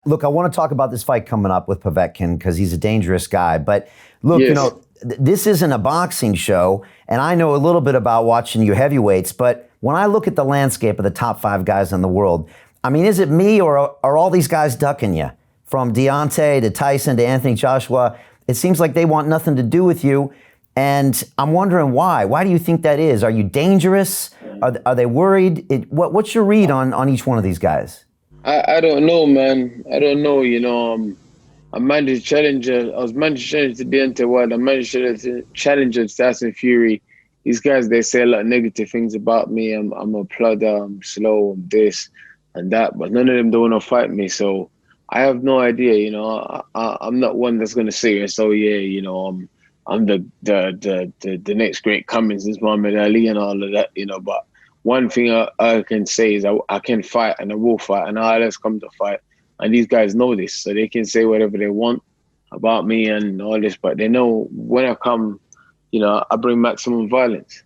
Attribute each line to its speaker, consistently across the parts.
Speaker 1: Look, I want to talk about this fight coming up with Povetkin because he's a dangerous guy. But look,
Speaker 2: Yes.
Speaker 1: this isn't a boxing show, and I know a little bit about watching you heavyweights. But when I look at the landscape of the top 5 guys in the world, I mean, is it me or are all these guys ducking you? From Deontay to Tyson to Anthony Joshua, it seems like they want nothing to do with you. And I'm wondering why. Why do you think that is? Are you dangerous? Are they worried? What's your read on each one of these guys?
Speaker 2: I don't know, man. I don't know. I managed challenger. I was managed challenger to Deontay Whyte. I managed challenger to Tyson Fury. These guys, they say a lot of negative things about me. I'm a plodder. I'm slow. I'm this and that. But none of them don't want to fight me. So I have no idea. I'm not one that's gonna say, so yeah, I'm the next great Cummins, is Muhammad Ali and all of that. But one thing I can say is I can fight and I will fight and I'll always come to fight. And these guys know this, so they can say whatever they want about me and all this, but they know when I come, I bring maximum violence.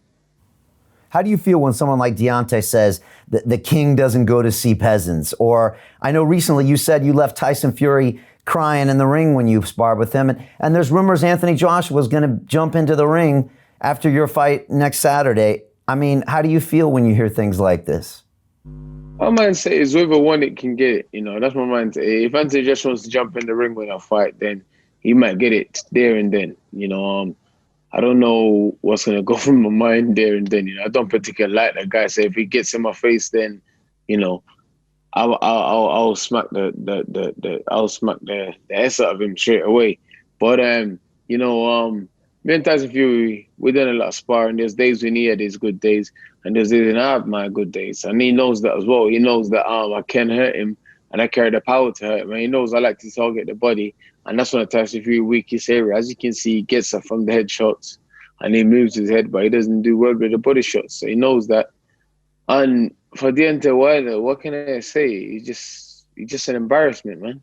Speaker 1: How do you feel when someone like Deontay says that the king doesn't go to see peasants? Or I know recently you said you left Tyson Fury crying in the ring when you sparred with him. And there's rumors Anthony Joshua was going to jump into the ring after your fight next Saturday. I mean, how do you feel when you hear things like this?
Speaker 2: My mindset is whoever won it can get it. That's my mindset. If Anthony just wants to jump in the ring when I fight, then he might get it there and then. I don't know what's gonna go through my mind there and then. I don't particularly like that guy. So if he gets in my face, then I'll smack I'll smack the S out of him straight away. But me and Tyson Fury, we done a lot of sparring. There's days when he had his good days, and there's days when I have my good days. And he knows that as well. He knows that I can hurt him, and I carry the power to hurt him. And he knows I like to target the body, and that's one of Tyson Fury's weakest area. As you can see, he gets up from the head shots, and he moves his head, but he doesn't do well with the body shots. So he knows that. And for Deontay Wilder, what can I say? He's just an embarrassment, man.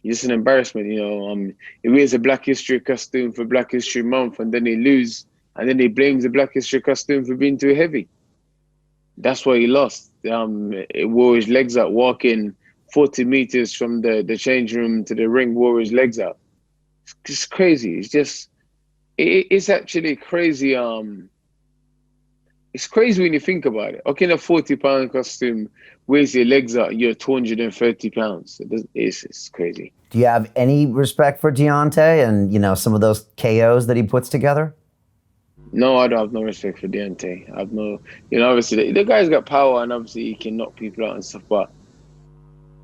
Speaker 2: It's an embarrassment, He wears a Black History costume for Black History Month, and then he loses, and then he blames the Black History costume for being too heavy. That's why he lost. It wore his legs out, walking 40 meters from the change room to the ring, wore his legs out. It's just crazy. It's actually crazy. It's crazy when you think about it. Okay, in a 40-pound costume, wears your legs out, you're 230 pounds. It's crazy.
Speaker 1: Do you have any respect for Deontay and, some of those KOs that he puts together?
Speaker 2: No, I don't have no respect for Deontay. I have no, obviously the guy's got power and obviously he can knock people out and stuff, but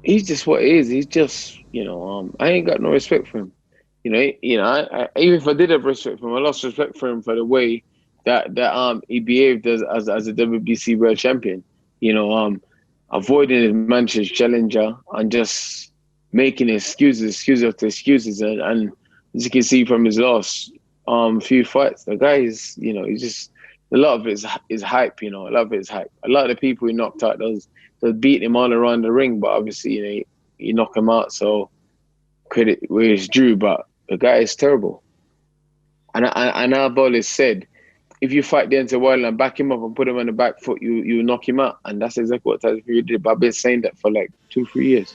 Speaker 2: he's just what he is. He's just, I ain't got no respect for him. I, even if I did have respect for him, I lost respect for him for the way that he behaved as a WBC world champion. Avoiding his Manchester challenger and just making excuses after excuses, and as you can see from his last few fights, the guy is, he's just, a lot of it is hype. A lot of it is hype. A lot of the people he knocked out, those beat him all around the ring, but obviously, you knock him out, so credit where it's due. But the guy is terrible, and I've always said, if you fight Deontay Wilder and back him up and put him on the back foot, you knock him out. And that's exactly what Tyson Fury did. But I've been saying that for like 2-3 years.